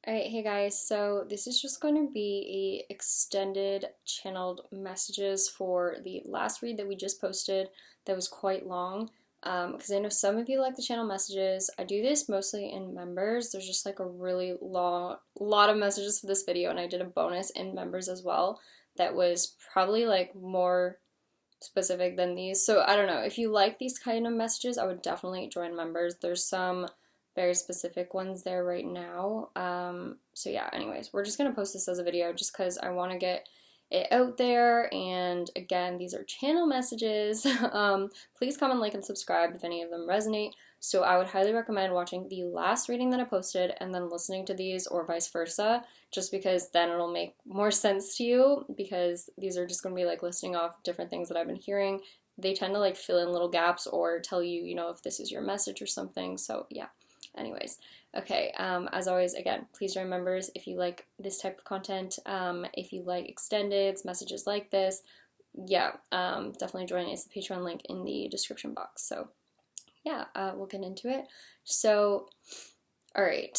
Alright, hey guys, so this is just going to be a extended channeled messages for the last read that we just posted that was quite long, because I know some of you like the channel messages. I do this mostly in members. There's just like a really lot of messages for this video, and I did a bonus in members as well that was probably like more specific than these. So I don't know, if you like these kind of messages, I would definitely join members. There's some very specific ones there right now. So yeah, anyways, we're just gonna post this as a video just because I want to get it out there. And again, these are channel messages. Please comment, like, and subscribe if any of them resonate. So I would highly recommend watching the last reading that I posted and then listening to these, or vice versa, just because then it'll make more sense to you, because these are just going to be like listing off different things that I've been hearing. They tend to like fill in little gaps or tell you, if this is your message or something. So yeah. Anyways, okay, as always, again, please join members if you like this type of content. If you like extended messages like this, yeah, definitely join. It's the Patreon link in the description box. So yeah, we'll get into it. So, all right,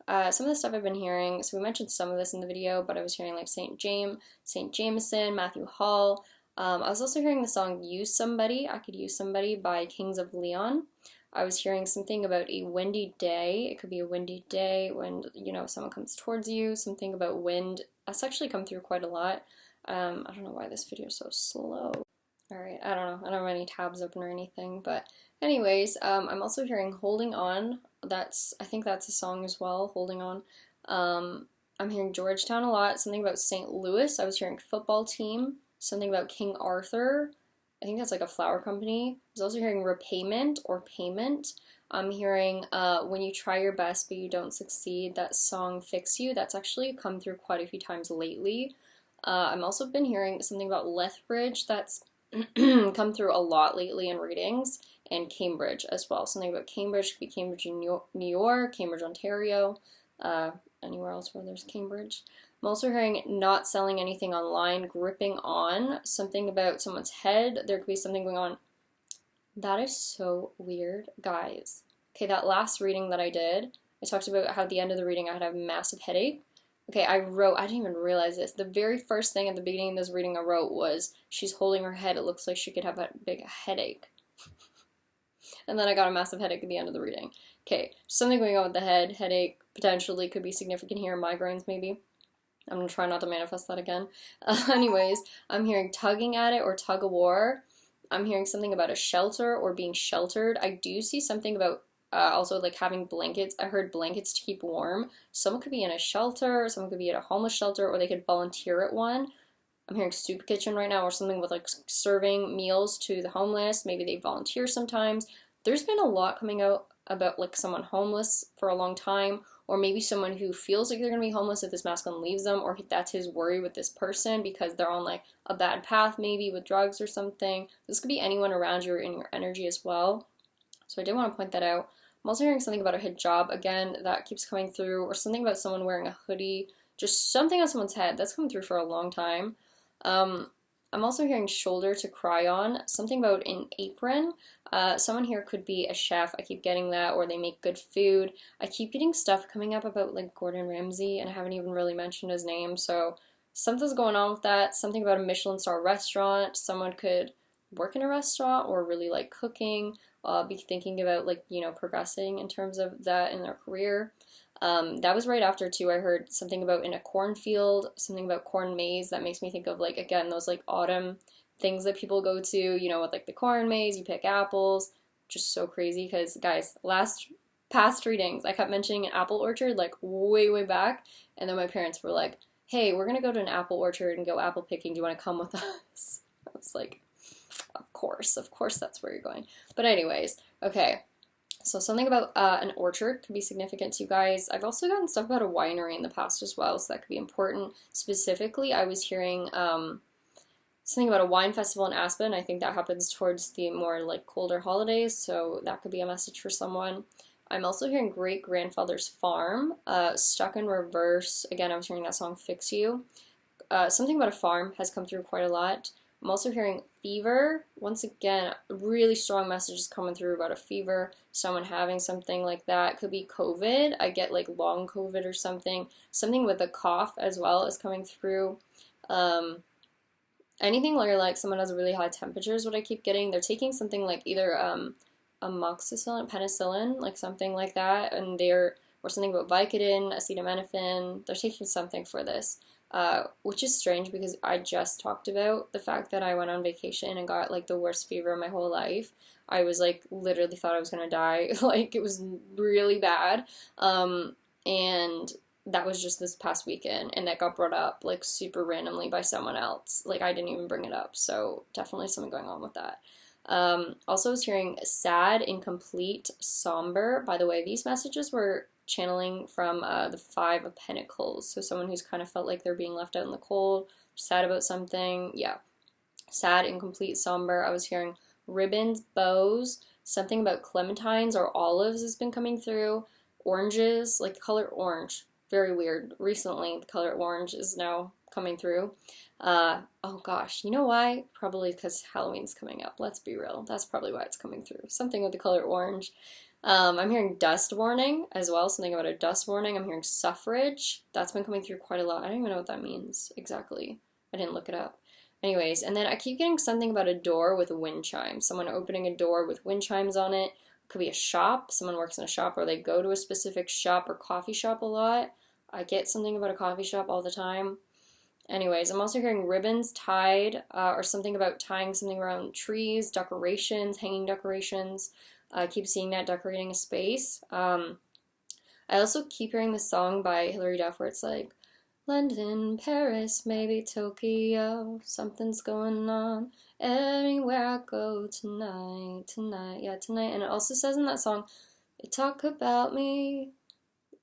some of the stuff I've been hearing, so we mentioned some of this in the video, but I was hearing like St. Jameson, Matthew Hall. I was also hearing the song Use Somebody, I Could Use Somebody by Kings of Leon. I was hearing something about a windy day. It could be a windy day when, someone comes towards you. Something about wind. That's actually come through quite a lot. I don't know why this video is so slow. Alright, I don't know. I don't have any tabs open or anything. But anyways, I'm also hearing Holding On. I think that's a song as well, Holding On. I'm hearing Georgetown a lot. Something about St. Louis. I was hearing football team. Something about King Arthur. I think that's like a flower company. I was also hearing repayment or payment. I'm hearing when you try your best but you don't succeed, that song Fix You. That's actually come through quite a few times lately. I've also been hearing something about Lethbridge. That's come through a lot lately in readings. And Cambridge as well. Something about Cambridge. Could be Cambridge, New York, Cambridge, Ontario, anywhere else where there's Cambridge. I'm also hearing not selling anything online, gripping on, something about someone's head. There could be something going on. That is so weird, guys. Okay, that last reading that I did, I talked about how at the end of the reading I had a massive headache. Okay, I didn't even realize this. The very first thing at the beginning of this reading I wrote was, she's holding her head, it looks like she could have a big headache. And then I got a massive headache at the end of the reading. Okay, something going on with the headache, potentially could be significant here, migraines maybe. I'm going to try not to manifest that again. Anyways, I'm hearing tugging at it or tug of war. I'm hearing something about a shelter or being sheltered. I do see something about also like having blankets. I heard blankets to keep warm. Someone could be in a shelter, someone could be at a homeless shelter, or they could volunteer at one. I'm hearing soup kitchen right now, or something with like serving meals to the homeless. Maybe they volunteer sometimes. There's been a lot coming out about like someone homeless for a long time, or maybe someone who feels like they're going to be homeless if this masculine leaves them, or that's his worry with this person because they're on like a bad path, maybe with drugs or something. This could be anyone around you or in your energy as well. So I did want to point that out. I'm also hearing something about a hijab again that keeps coming through, or something about someone wearing a hoodie, just something on someone's head. That's coming through for a long time. I'm also hearing shoulder to cry on, something about an apron. Someone here could be a chef, I keep getting that, or they make good food. I keep getting stuff coming up about like Gordon Ramsay, and I haven't even really mentioned his name, so something's going on with that. Something about a Michelin star restaurant. Someone could work in a restaurant or really like cooking, be thinking about like, progressing in terms of that in their career. That was right after too. I heard something about in a cornfield, something about corn maze. That makes me think of like, again, those like autumn things that people go to, with like the corn maze, you pick apples. Just so crazy because, guys, past readings, I kept mentioning an apple orchard like way back, and then my parents were like, hey, we're gonna go to an apple orchard and go apple picking. Do you want to come with us? I was like, of course that's where you're going. But anyways, okay. So something about an orchard could be significant to you guys. I've also gotten stuff about a winery in the past as well, so that could be important. Specifically, I was hearing something about a wine festival in Aspen. I think that happens towards the more like colder holidays, so that could be a message for someone. I'm also hearing great-grandfather's farm, stuck in reverse. Again, I was hearing that song Fix You. Something about a farm has come through quite a lot. I'm also hearing fever. Once again, really strong messages coming through about a fever, someone having something like that. It could be COVID. I get like long COVID or something. Something with a cough as well is coming through. Um, Anything where like someone has a really high temperature is what I keep getting. They're taking something like either amoxicillin, penicillin, like something like that, and they're or something about Vicodin, acetaminophen. They're taking something for this, which is strange because I just talked about the fact that I went on vacation and got like the worst fever of my whole life. I was like literally thought I was gonna die. Like it was really bad, and that was just this past weekend, and that got brought up like super randomly by someone else. Like I didn't even bring it up, so definitely something going on with that. Also, I was hearing sad, incomplete, somber. By the way, these messages were channeling from the Five of Pentacles. So someone who's kind of felt like they're being left out in the cold, sad about something. Yeah, sad, incomplete, somber. I was hearing ribbons, bows, something about clementines or olives has been coming through. Oranges, like the color orange. Very weird. Recently, the color orange is now coming through. Oh gosh, you know why? Probably because Halloween's coming up. Let's be real. That's probably why it's coming through. Something with the color orange. I'm hearing dust warning as well. Something about a dust warning. I'm hearing suffrage. That's been coming through quite a lot. I don't even know what that means exactly. I didn't look it up. Anyways, and then I keep getting something about a door with wind chimes. Someone opening a door with wind chimes on it. Could be a shop. Someone works in a shop or they go to a specific shop or coffee shop a lot. I get something about a coffee shop all the time. Anyways, I'm also hearing ribbons tied or something about tying something around trees, decorations, hanging decorations. I keep seeing that decorating a space. I also keep hearing this song by Hilary Duff where it's like, London, Paris, maybe Tokyo, something's going on everywhere I go tonight, yeah, tonight. And it also says in that song, they talk about me,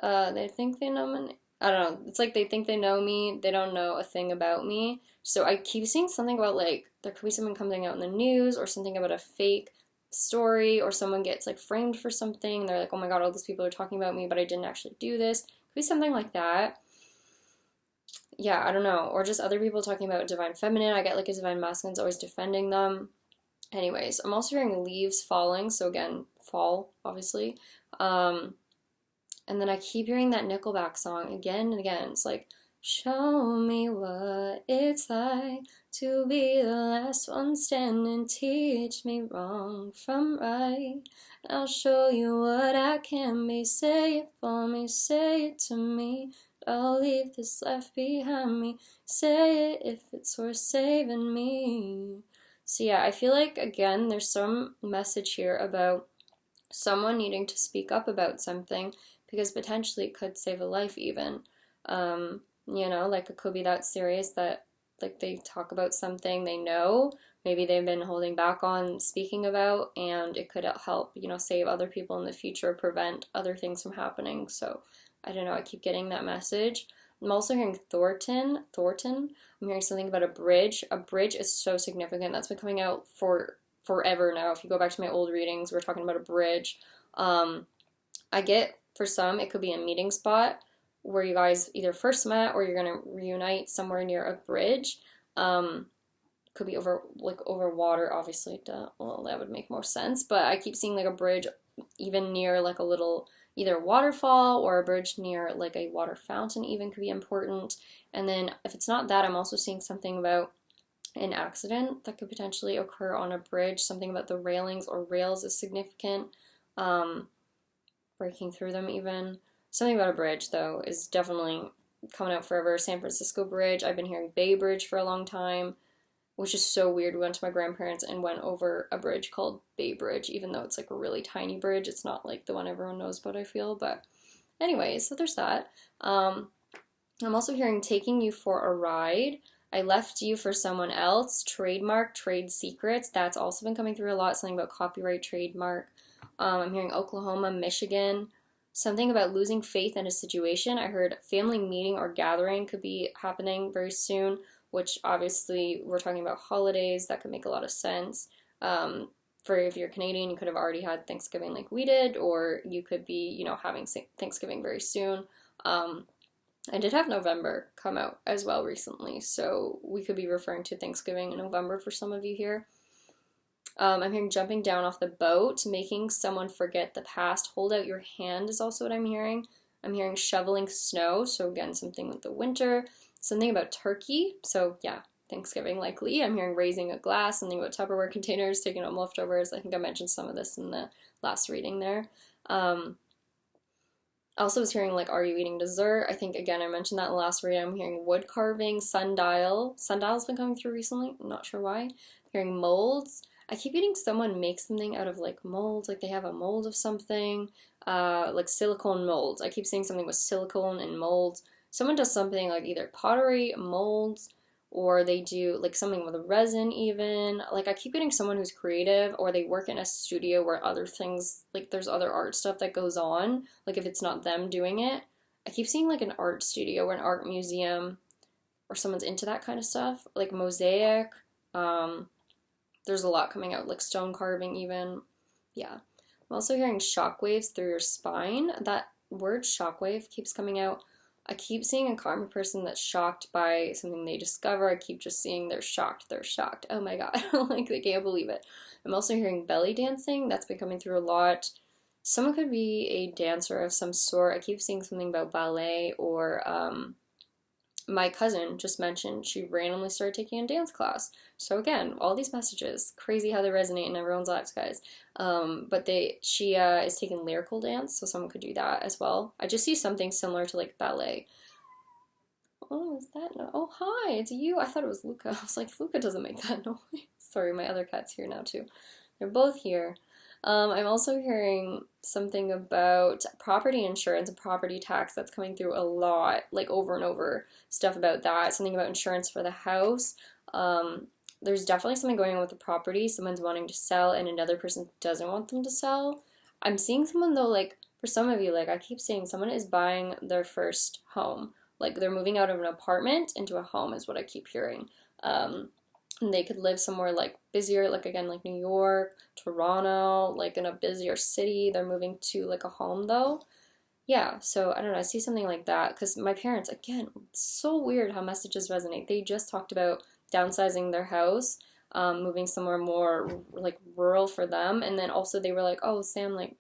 they think they know me. I don't know. It's like they think they know me. They don't know a thing about me. So I keep seeing something about like there could be something coming out in the news or something about a fake story or someone gets like framed for something. They're like, oh my god, all these people are talking about me, but I didn't actually do this. Could be something like that. Yeah, I don't know. Or just other people talking about divine feminine. I get like a divine masculine's always defending them. Anyways, I'm also hearing leaves falling. So again, fall, obviously. And then I keep hearing that Nickelback song again and again. It's like, show me what it's like to be the last one standing. Teach me wrong from right. And I'll show you what I can be. Say it for me, say it to me. I'll leave this life behind me. Say it if it's worth saving me. So yeah, I feel like, again, there's some message here about someone needing to speak up about something because potentially it could save a life even. Like it could be that serious that like they talk about something they know, maybe they've been holding back on speaking about, and it could help, save other people in the future, prevent other things from happening. So I don't know, I keep getting that message. I'm also hearing Thornton. I'm hearing something about a bridge. A bridge is so significant. That's been coming out for forever now. If you go back to my old readings, we're talking about a bridge. I get, for some, it could be a meeting spot where you guys either first met or you're going to reunite somewhere near a bridge. Could be over water, obviously. Duh. Well, that would make more sense. But I keep seeing like a bridge even near like a little either waterfall or a bridge near like a water fountain even could be important. And then if it's not that, I'm also seeing something about an accident that could potentially occur on a bridge. Something about the railings or rails is significant. Breaking through them even. Something about a bridge, though, is definitely coming out forever. San Francisco Bridge. I've been hearing Bay Bridge for a long time, which is so weird. We went to my grandparents and went over a bridge called Bay Bridge, even though it's like a really tiny bridge. It's not like the one everyone knows about, I feel. But anyways, so there's that. I'm also hearing taking you for a ride. I left you for someone else. Trademark, trade secrets. That's also been coming through a lot. Something about copyright, trademark. I'm hearing Oklahoma, Michigan. Something about losing faith in a situation. I heard family meeting or gathering could be happening very soon, which obviously we're talking about holidays. That could make a lot of sense. For if you're Canadian, you could have already had Thanksgiving like we did, or you could be, having Thanksgiving very soon. I did have November come out as well recently, so we could be referring to Thanksgiving in November for some of you here. I'm hearing jumping down off the boat, making someone forget the past. Hold out your hand is also what I'm hearing. I'm hearing shoveling snow, so again, something with the winter. Something about turkey, so yeah, Thanksgiving likely. I'm hearing raising a glass, something about Tupperware containers, taking out leftovers. I think I mentioned some of this in the last reading there. Also was hearing like, are you eating dessert? I think again I mentioned that in the last reading. I'm hearing wood carving, sundial. Sundial's been coming through recently. I'm not sure why. I'm hearing molds. I keep getting someone make something out of like molds, like they have a mold of something, like silicone molds. I keep seeing something with silicone and molds. Someone does something like either pottery, molds, or they do like something with resin even. Like I keep getting someone who's creative, or they work in a studio where other things, like there's other art stuff that goes on, like if it's not them doing it. I keep seeing like an art studio or an art museum, or someone's into that kind of stuff, like mosaic. There's a lot coming out, like stone carving even. Yeah. I'm also hearing shockwaves through your spine. That word shockwave keeps coming out. I keep seeing a karma person that's shocked by something they discover. I keep just seeing they're shocked. Oh my god. Like they can't believe it. I'm also hearing belly dancing. That's been coming through a lot. Someone could be a dancer of some sort. I keep seeing something about ballet, or my cousin just mentioned she randomly started taking a dance class. So again, all these messages, crazy how they resonate in everyone's lives, guys. But she is taking lyrical dance, so someone could do that as well. I just see something similar to like ballet. Oh, is that no? Oh, hi, it's you. I thought it was Luca. I was like, Luca doesn't make that noise. Sorry, my other cat's here now too. They're both here. I'm also hearing something about property insurance and property tax. That's coming through a lot, like over and over, stuff about that. Something about insurance for the house. There's definitely something going on with the property. Someone's wanting to sell and another person doesn't want them to sell. I'm seeing someone though, like for some of you, like I keep saying someone is buying their first home. Like they're moving out of an apartment into a home is what I keep hearing. And they could live somewhere like busier, like again, like New York, Toronto, like in a busier city. They're moving to like a home though. Yeah, so I don't know, I see something like that because my parents, again, it's so weird how messages resonate. They just talked about downsizing their house, moving somewhere more like rural for them, and then also they were like, oh, Sam, like,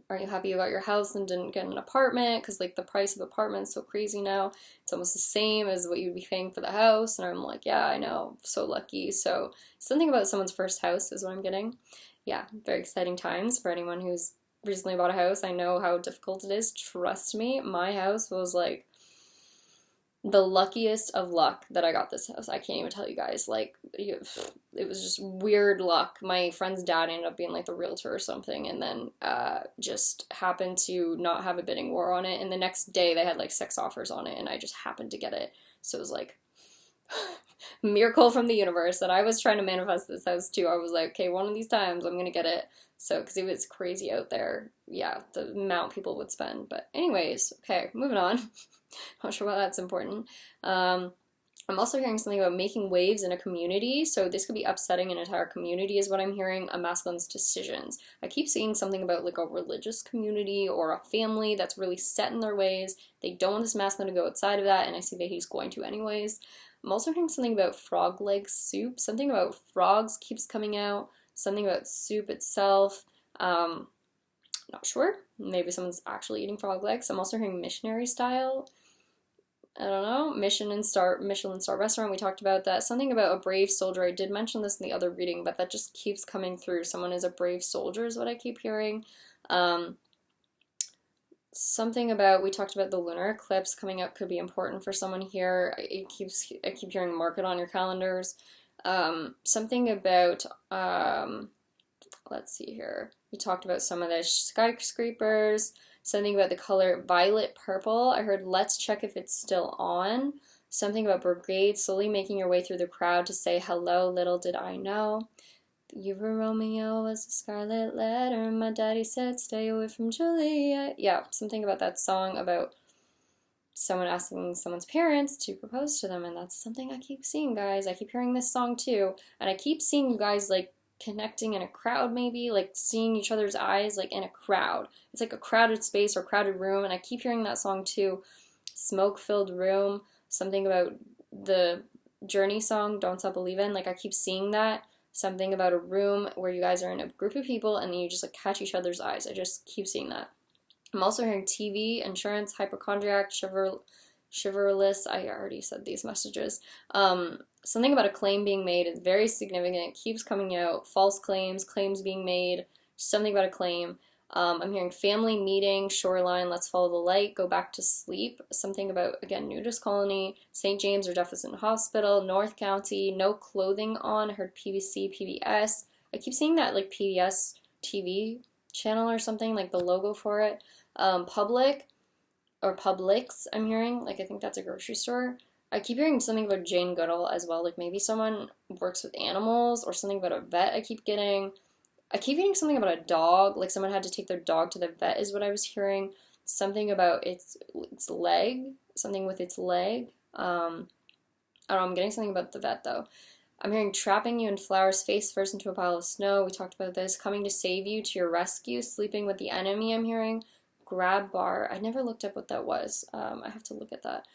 are you happy you got your house and didn't get an apartment? Because like the price of apartments is so crazy now. It's almost the same as what you'd be paying for the house. And I'm like, yeah, I know, so lucky. So something about someone's first house is what I'm getting. Yeah, very exciting times for anyone who's recently bought a house. I know how difficult it is. Trust me, my house was like the luckiest of luck that I got this house. I can't even tell you guys. Like, it was just weird luck. My friend's dad ended up being like the realtor or something, and then just happened to not have a bidding war on it. And the next day they had like 6 offers on it, and I just happened to get it. So it was like miracle from the universe that I was trying to manifest this house too. I was like, okay, one of these times I'm gonna get it. So, because it was crazy out there. Yeah, the amount people would spend. But anyways, okay, moving on. Not sure why that's important. I'm also hearing something about making waves in a community. So this could be upsetting an entire community is what I'm hearing. A masculine's decisions. I keep seeing something about like a religious community or a family that's really set in their ways. They don't want this masculine to go outside of that, and I see that he's going to anyways. I'm also hearing something about frog leg soup. Something about frogs keeps coming out. Something about soup itself. Not sure. Maybe someone's actually eating frog legs. I'm also hearing missionary style. I don't know. Michelin star restaurant. We talked about that. Something about a brave soldier. I did mention this in the other reading, but that just keeps coming through. Someone is a brave soldier is what I keep hearing. Something about, we talked about the lunar eclipse coming up could be important for someone here. I keep hearing mark it on your calendars. Something about, let's see here. We talked about some of the skyscrapers. Something about the color violet purple. I heard let's check if it's still on. Something about brigade, slowly making your way through the crowd to say hello, little did I know. You were Romeo was a scarlet letter. My daddy said stay away from Juliet. Yeah, something about that song about someone asking someone's parents to propose to them, and that's something I keep seeing, guys. I keep hearing this song too, and I keep seeing you guys like connecting in a crowd, maybe like seeing each other's eyes like in a crowd. It's like a crowded space or crowded room, and I keep hearing that song too. smoke-filled room, something about the Journey song, Don't Stop Believin'. Like, I keep seeing that. Something about a room where you guys are in a group of people and you just like catch each other's eyes. I just keep seeing that. I'm also hearing TV, insurance, hypochondriac, chivalrous. I already said these messages. Something about a claim being made is very significant. It keeps coming out. False claims, claims being made, something about a claim. I'm hearing family meeting, shoreline, let's follow the light, go back to sleep. Something about, again, nudist colony, St. James or Jefferson Hospital, North County, no clothing on. I heard PVC, PBS. I keep seeing that like PBS TV channel or something, like the logo for it. Public or Publix, I'm hearing. Like, I think that's a grocery store. I keep hearing something about Jane Goodall as well. Like, maybe someone works with animals or something about a vet I keep getting. I keep hearing something about a dog, like someone had to take their dog to the vet is what I was hearing. Something about its leg, something with its leg. I don't know, I'm getting something about the vet though. I'm hearing trapping you in flowers, face first into a pile of snow. We talked about this. Coming to save you, to your rescue, sleeping with the enemy, I'm hearing. Grab bar. I never looked up what that was. I have to look at that.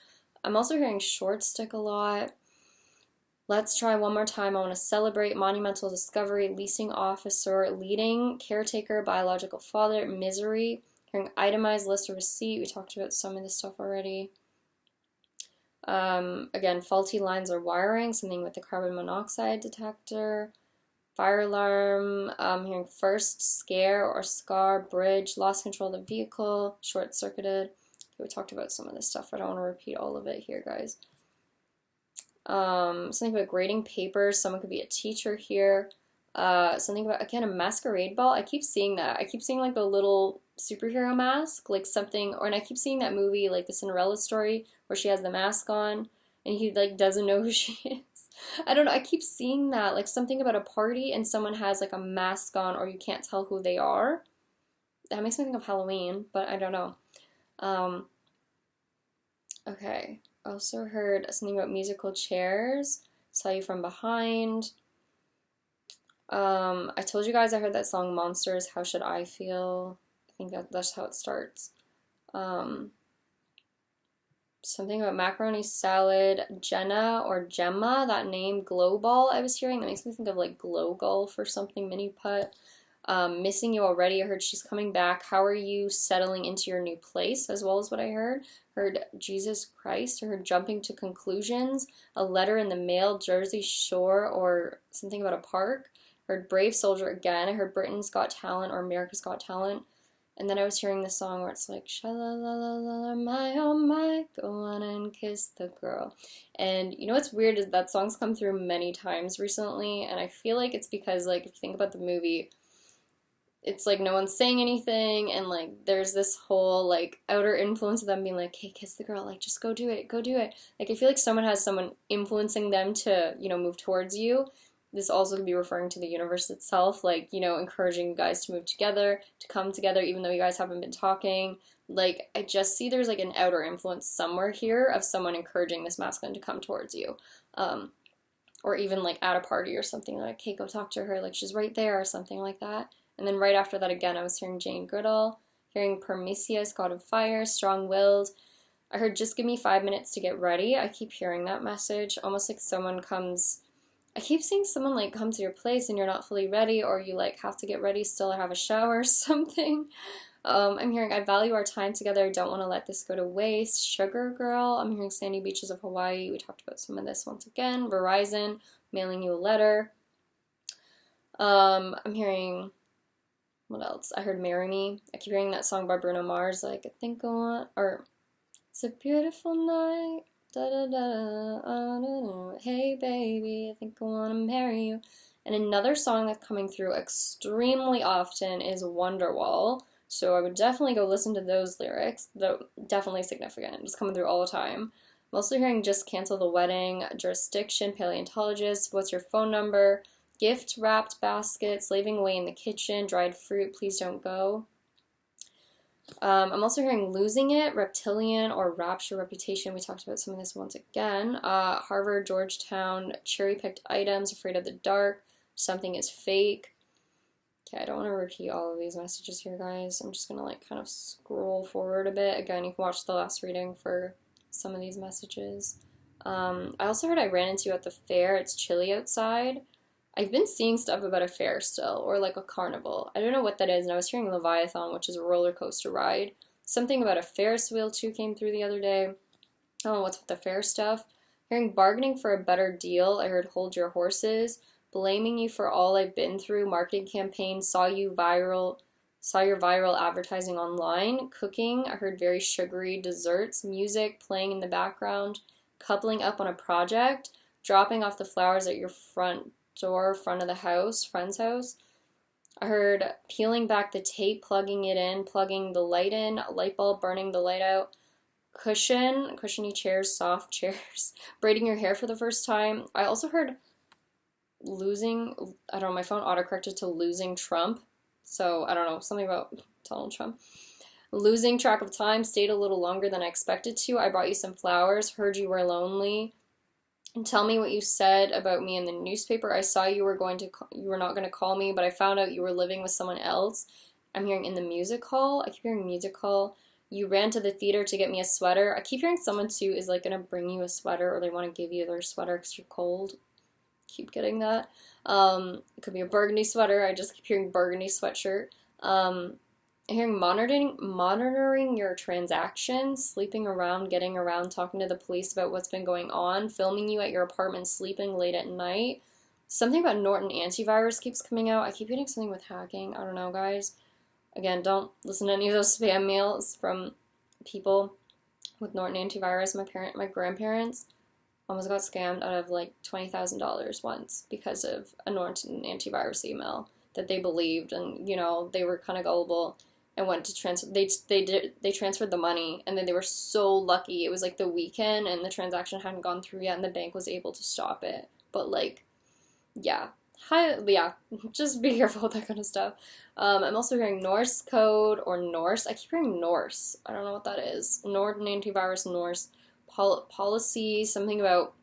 I'm also hearing short stick a lot. Let's try one more time. I want to celebrate, monumental discovery, leasing officer, leading, caretaker, biological father, misery, hearing itemized list of receipt. We talked about some of this stuff already. Again, faulty lines or wiring, something with the carbon monoxide detector, fire alarm, hearing first, scare or scar, bridge, lost control of the vehicle, short-circuited. Okay, we talked about some of this stuff. I don't want to repeat all of it here, guys. Something about grading papers. Someone could be a teacher here. Something about, again, a masquerade ball. I keep seeing that. I keep seeing like the little superhero mask, like something, and I keep seeing that movie, like the Cinderella story, where she has the mask on and he like doesn't know who she is. I don't know. I keep seeing that, like something about a party and someone has like a mask on or you can't tell who they are. That makes me think of Halloween, but I don't know. Okay. Also heard something about musical chairs. Saw you from behind. I told you guys I heard that song Monsters, How Should I Feel? I think that's how it starts. Something about macaroni salad, Jenna or Gemma, that name, Glow Ball I was hearing. That makes me think of like Glow Golf or something, mini putt. Missing you already. I heard she's coming back. How are you settling into your new place, as well as what I heard. Heard Jesus Christ. I heard jumping to conclusions. A letter in the mail, Jersey Shore, or something about a park. Heard Brave Soldier again. I heard Britain's Got Talent or America's Got Talent. And then I was hearing this song where it's like, sha-la-la-la-la, my oh my, go on and kiss the girl. And you know what's weird is that song's come through many times recently, and I feel like it's because, like, if you think about the movie, it's like no one's saying anything, and like there's this whole like outer influence of them being like, hey, kiss the girl, like just go do it, go do it. Like I feel like someone has someone influencing them to, you know, move towards you. This also could be referring to the universe itself, like, you know, encouraging you guys to move together, to come together, even though you guys haven't been talking. Like, I just see there's like an outer influence somewhere here of someone encouraging this masculine to come towards you. Or even like at a party or something, like, hey, go talk to her, like she's right there or something like that. And then right after that again, I was hearing Jane Goodall, hearing Prometheus, God of Fire, Strong-Willed. I heard just give me 5 minutes to get ready. I keep hearing that message, almost like someone comes, I keep seeing someone like come to your place and you're not fully ready, or you like have to get ready still or have a shower or something. I'm hearing I value our time together, I don't want to let this go to waste. Sugar Girl. I'm hearing Sandy Beaches of Hawaii. We talked about some of this once again. Verizon, mailing you a letter. I'm hearing, what else? I heard Marry Me. I keep hearing that song by Bruno Mars, like I think I want, or it's a beautiful night. Da, da, da, da, da, hey baby, I think I want to marry you. And another song that's coming through extremely often is Wonderwall. So I would definitely go listen to those lyrics. They're definitely significant. It's coming through all the time. Mostly hearing Just Cancel the Wedding, Jurisdiction, Paleontologist, What's Your Phone Number, Gift Wrapped Basket, Slaving Away in the Kitchen, Dried Fruit, Please Don't Go. I'm also hearing Losing It, Reptilian, or Rapture Reputation. We talked about some of this once again. Harvard, Georgetown, Cherry Picked Items, Afraid of the Dark, Something is Fake. Okay, I don't want to repeat all of these messages here, guys. I'm just going to like kind of scroll forward a bit. Again, you can watch the last reading for some of these messages. I also heard I ran into you at the fair. It's chilly outside. I've been seeing stuff about a fair still, or like a carnival. I don't know what that is, and I was hearing Leviathan, which is a roller coaster ride. Something about a Ferris wheel too came through the other day. I don't know what's with the fair stuff. Hearing bargaining for a better deal. I heard hold your horses. Blaming you for all I've been through. Marketing campaign. Saw your viral advertising online. Cooking. I heard very sugary desserts. Music playing in the background. Coupling up on a project. Dropping off the flowers at your front door, front of the house, friend's house. I heard peeling back the tape, plugging it in, plugging the light in, light bulb, burning the light out, cushiony chairs, soft chairs, braiding your hair for the first time. I also heard losing, I don't know, my phone autocorrected to losing Trump. So, I don't know, something about Donald Trump. Losing track of time, stayed a little longer than I expected to. I brought you some flowers, heard you were lonely. And tell me what you said about me in the newspaper. I saw you were not going to call me, but I found out you were living with someone else. I'm hearing in the music hall. I keep hearing music hall. You ran to the theater to get me a sweater. I keep hearing someone too is like going to bring you a sweater, or they want to give you their sweater because you're cold. Keep getting that. It could be a burgundy sweater. I just keep hearing burgundy sweatshirt. Hearing monitoring your transactions, sleeping around, getting around, talking to the police about what's been going on, filming you at your apartment, sleeping late at night. Something about Norton antivirus keeps coming out. I keep getting something with hacking. I don't know, guys. Again, don't listen to any of those spam mails from people with Norton antivirus. My grandparents almost got scammed out of like $20,000 once because of a Norton antivirus email that they believed, and you know, they were kind of gullible and went to transfer. They transferred the money, and then they were so lucky. It was like the weekend, and the transaction hadn't gone through yet, and the bank was able to stop it. But like, yeah, just be careful with that kind of stuff. I'm also hearing Norse code or Norse. I keep hearing Norse. I don't know what that is. Norton antivirus, Norse policy. Something about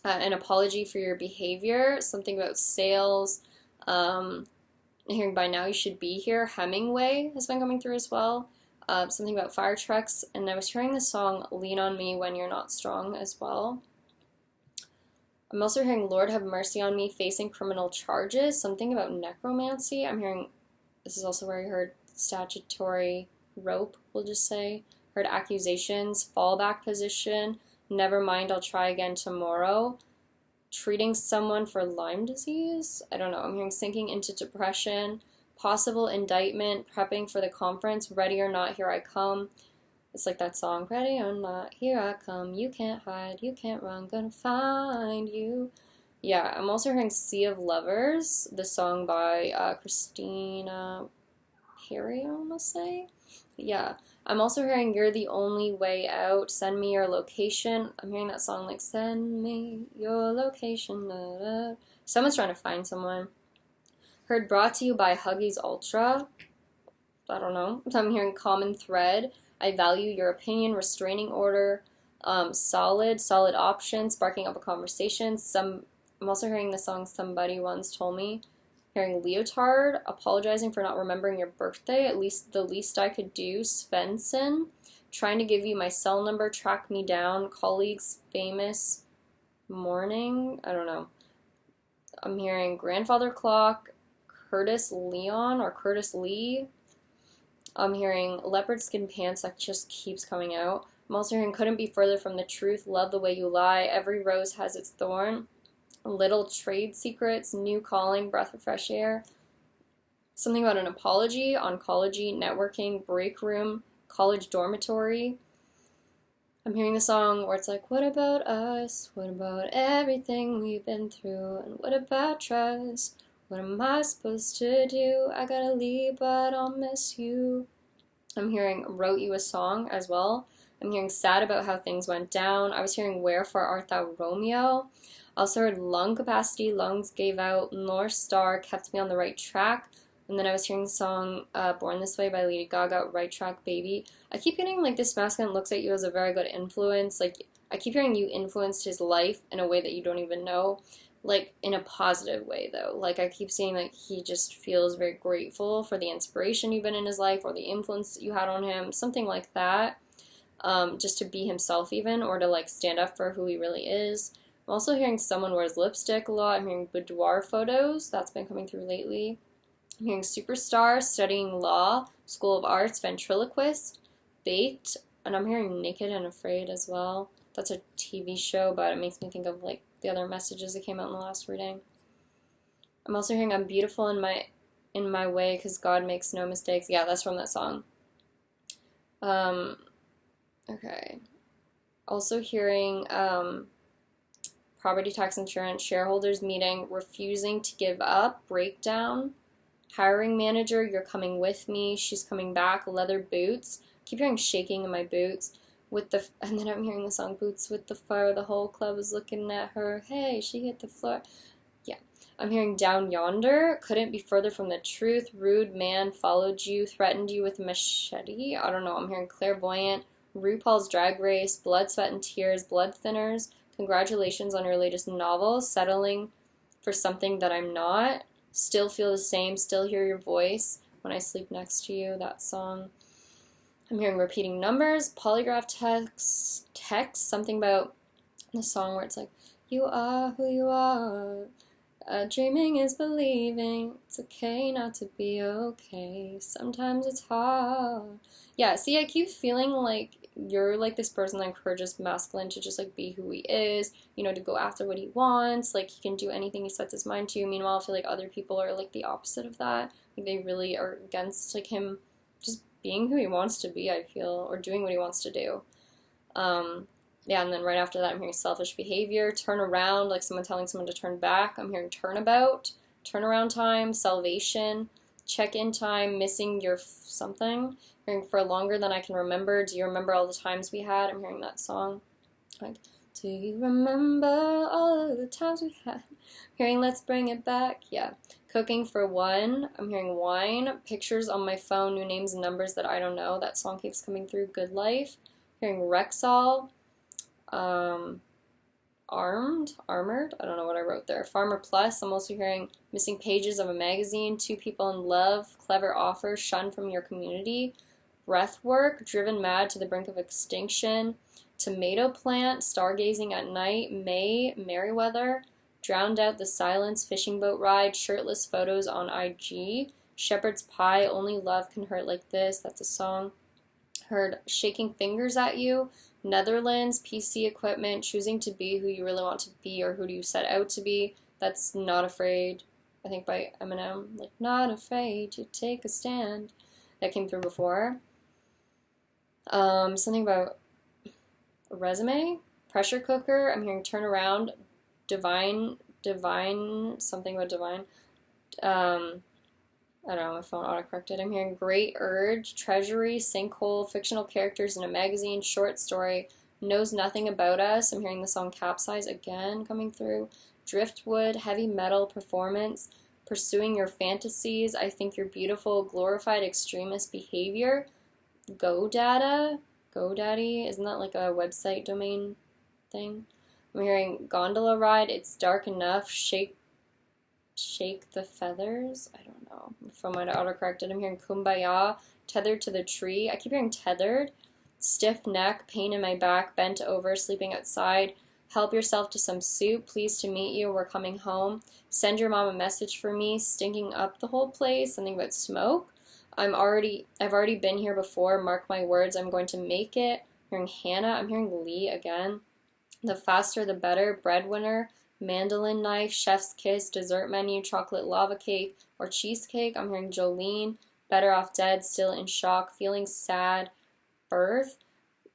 an apology for your behavior. Something about sales. Hearing by now you should be here. Hemingway has been coming through as well. Something about fire trucks, and I was hearing the song Lean on Me When You're Not Strong as well. I'm also hearing Lord Have Mercy on Me facing criminal charges. Something about necromancy. I'm hearing, this is also where I heard statutory rope, we'll just say. Heard accusations, fallback position, never mind, I'll try again tomorrow. Treating someone for Lyme disease. I don't know. I'm hearing sinking into depression, possible indictment, prepping for the conference, ready or not, here I come. It's like that song, ready or not, here I come. You can't hide, you can't run, gonna find you. Yeah, I'm also hearing Sea of Lovers, the song by Christina Perry, I want to say. Yeah. I'm also hearing You're the Only Way Out, Send Me Your Location. I'm hearing that song like, send me your location. Da, da. Someone's trying to find someone. Heard Brought to You by Huggies Ultra. I don't know. I'm hearing Common Thread. I value your opinion, restraining order. Solid option, sparking up a conversation. I'm also hearing the song Somebody Once Told Me. Hearing Leotard, apologizing for not remembering your birthday, at least the least I could do. Svensson, trying to give you my cell number, track me down. Colleagues, famous, morning, I don't know. I'm hearing Grandfather Clock, Curtis Leon or Curtis Lee. I'm hearing Leopard Skin Pants, that just keeps coming out. I'm also hearing Couldn't Be Further from the Truth, Love the Way You Lie, Every Rose Has Its Thorn. Little Trade Secrets, New Calling, Breath of Fresh Air. Something about an apology, oncology, networking, break room, college dormitory. I'm hearing the song where it's like, what about us? What about everything we've been through? And what about trust? What am I supposed to do? I gotta leave, but I'll miss you. I'm hearing Wrote You a Song as well. I'm hearing Sad About How Things Went Down. I was hearing Wherefore Art Thou Romeo. Also heard Lung Capacity, Lungs Gave Out, North Star, Kept Me on the Right Track. And then I was hearing the song Born This Way by Lady Gaga, Right Track Baby. I keep getting like this masculine looks at you as a very good influence. Like I keep hearing you influenced his life in a way that you don't even know. Like in a positive way though. Like I keep seeing like he just feels very grateful for the inspiration you've been in his life or the influence that you had on him. Something like that. just to be himself even, or to like stand up for who he really is. I'm also hearing someone wears lipstick a lot. I'm hearing boudoir photos. That's been coming through lately. I'm hearing superstar, studying law, school of arts, ventriloquist, baked, and I'm hearing naked and afraid as well. That's a TV show, but it makes me think of like the other messages that came out in the last reading. I'm also hearing I'm beautiful in my way because God makes no mistakes. Yeah, that's from that song. Okay. Also hearing property tax insurance, shareholders meeting, refusing to give up, breakdown, hiring manager, you're coming with me, she's coming back, leather boots. Keep hearing shaking in my boots. And then I'm hearing the song Boots with the Fur. The whole club is looking at her. Hey, she hit the floor. Yeah. I'm hearing down yonder. Couldn't be further from the truth. Rude man followed you, threatened you with a machete. I don't know. I'm hearing clairvoyant. RuPaul's Drag Race. Blood, sweat, and tears. Blood thinners. Congratulations on your latest novel. Settling for something that I'm not. Still feel the same. Still hear your voice. When I sleep next to you. That song. I'm hearing repeating numbers, polygraph text, something about the song where it's like, you are who you are, dreaming is believing, it's okay not to be okay, sometimes it's hard. Yeah, see, I keep feeling like you're like this person that encourages masculine to just like be who he is, you know, to go after what he wants, like he can do anything he sets his mind to. Meanwhile, I feel like other people are like the opposite of that, like they really are against like him just being who he wants to be, I feel, or doing what he wants to do. Yeah, and then right after that, I'm hearing selfish behavior, turn around, like someone telling someone to turn back. I'm hearing turnabout, turnaround time, salvation, check-in time, missing your something. Hearing for longer than I can remember. Do you remember all the times we had? I'm hearing that song. Like, do you remember all of the times we had? Hearing let's bring it back. Yeah. Cooking for one. I'm hearing wine. Pictures on my phone. New names and numbers that I don't know. That song keeps coming through. Good life. Hearing Rexall. Armored. I don't know what I wrote there. Farmer Plus. I'm also hearing missing pages of a magazine. Two people in love. Clever offer. Shunned from your community. Breathwork. Driven mad to the brink of extinction. Tomato plant. Stargazing at night. May. Merriweather. Drowned out the silence, fishing boat ride, shirtless photos on IG, shepherd's pie, only love can hurt like this, that's a song. Heard shaking fingers at you, Netherlands, PC equipment, choosing to be who you really want to be or who do you set out to be, that's Not Afraid, I think by Eminem, like not afraid to take a stand, that came through before. Something about a resume, pressure cooker, I'm hearing turn around, divine, something about divine. I don't know, my phone autocorrected. I'm hearing great urge, treasury, sinkhole, fictional characters in a magazine, short story, knows nothing about us. I'm hearing the song Capsize again coming through. Driftwood, heavy metal, performance, pursuing your fantasies, I think you're beautiful, glorified extremist behavior, GoDaddy, isn't that like a website domain thing? I'm hearing gondola ride, it's dark enough, shake the feathers, I don't know, from my autocorrected. I'm hearing kumbaya, tethered to the tree, I keep hearing tethered, stiff neck, pain in my back, bent over, sleeping outside, help yourself to some soup, pleased to meet you, we're coming home, send your mom a message for me, stinking up the whole place, something about smoke, I've already been here before, mark my words, I'm going to make it. I'm hearing Hannah, I'm hearing Lee again. The faster the better, breadwinner, mandolin knife, chef's kiss, dessert menu, chocolate lava cake, or cheesecake. I'm hearing Jolene, better off dead, still in shock, feeling sad, birth.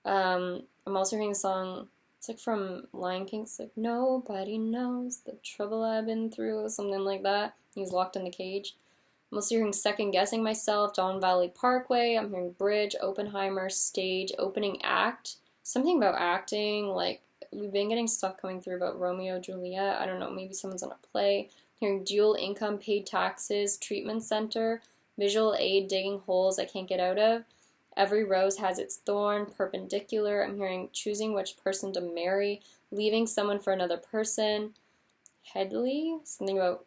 I'm also hearing a song, it's like from Lion King, it's like, nobody knows the trouble I've been through, something like that. He's locked in the cage. I'm also hearing second guessing myself, Don Valley Parkway. I'm hearing bridge, Oppenheimer, stage, opening act. Something about acting, like, we've been getting stuff coming through about Romeo, Juliet. I don't know, maybe someone's on a play. Hearing dual income, paid taxes, treatment center, visual aid, digging holes I can't get out of. Every rose has its thorn, perpendicular. I'm hearing choosing which person to marry, leaving someone for another person. Headley, something about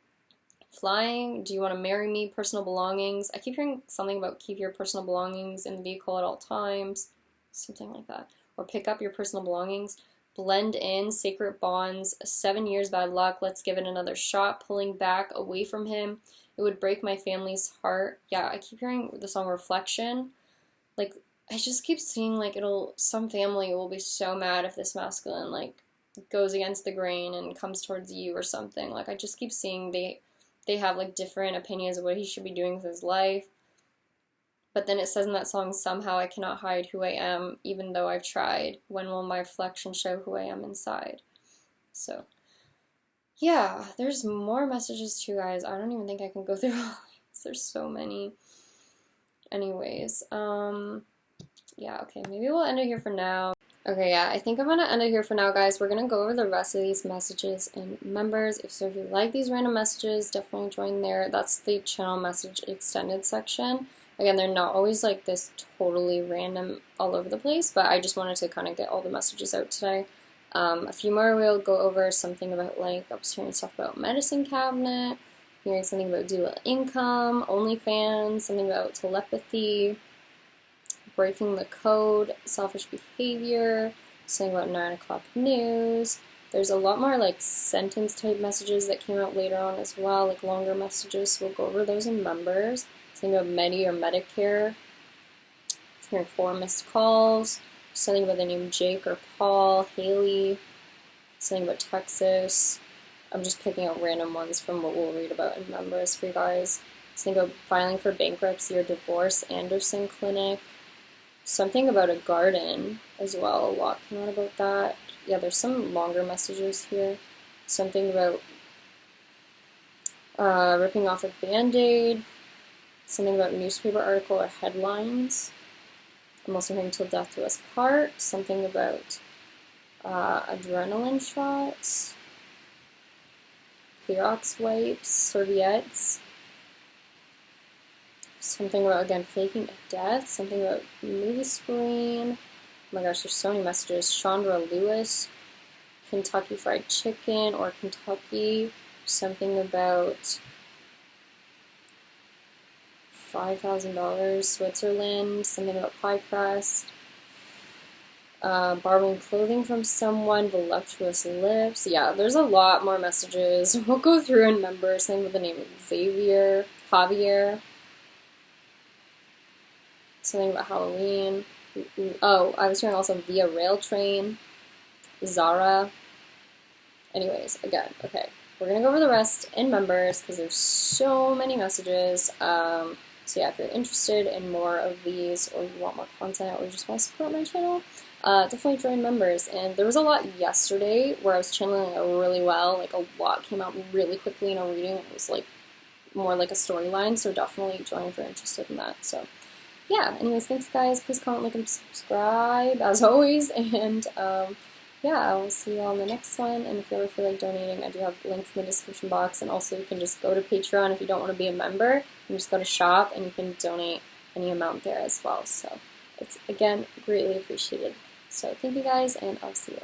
flying. Do you want to marry me? Personal belongings. I keep hearing something about keep your personal belongings in the vehicle at all times. something like that. Or pick up your personal belongings, blend in, sacred bonds, 7 years bad luck, let's give it another shot, pulling back away from him. It would break my family's heart. Yeah, I keep hearing the song Reflection. Like, I just keep seeing, like, some family will be so mad if this masculine, like, goes against the grain and comes towards you or something. Like, I just keep seeing they have, like, different opinions of what he should be doing with his life. But then it says in that song, somehow I cannot hide who I am, even though I've tried. When will my reflection show who I am inside? So, yeah, there's more messages too, guys. I don't even think I can go through all these. There's so many. Anyways, yeah, okay, maybe we'll end it here for now. Okay, yeah, I think I'm gonna end it here for now, guys. We're gonna go over the rest of these messages and members. If you like these random messages, definitely join there. That's the channel message extended section. Again, they're not always like this totally random all over the place, but I just wanted to kind of get all the messages out today. A few more we'll go over something about, like, I was hearing stuff about medicine cabinet, hearing something about dual income, OnlyFans, something about telepathy, breaking the code, selfish behavior, something about 9 o'clock news. There's a lot more like sentence type messages that came out later on as well, like longer messages, so we'll go over those in members. Something about Medi or Medicare. Hearing 4 missed calls. Something about the name Jake or Paul, Haley. Something about Texas. I'm just picking out random ones from what we'll read about in members for you guys. Something about filing for bankruptcy or divorce, Anderson Clinic. Something about a garden as well, a lot came out about that. Yeah, there's some longer messages here. Something about ripping off a Band-Aid. Something about newspaper article or headlines. I'm also hearing till death do us part. Something about adrenaline shots. Clorox wipes, serviettes. Something about, again, faking a death. Something about movie screen. Oh my gosh, there's so many messages. Chandra Lewis. Kentucky Fried Chicken or Kentucky. Something about $5,000, Switzerland, something about pie crust, borrowing clothing from someone, voluptuous lips. Yeah, there's a lot more messages. We'll go through in members, something with the name of Javier, something about Halloween. Oh, I was hearing also Via Rail Train, Zara. Anyways, again, okay. We're going to go over the rest in members because there's so many messages. So yeah, if you're interested in more of these or you want more content or you just want to support my channel, definitely join members. And there was a lot yesterday where I was channeling really well. Like, a lot came out really quickly in a reading. It was like more like a storyline, so definitely join if you're interested in that. So yeah, anyways, thanks guys. Please comment, like, and subscribe as always. And yeah, I will see you all in the next one, and if you ever feel like donating, I do have links in the description box, and also you can just go to Patreon if you don't want to be a member. You can just go to shop, and you can donate any amount there as well. So it's, again, greatly appreciated. So thank you guys, and I'll see you.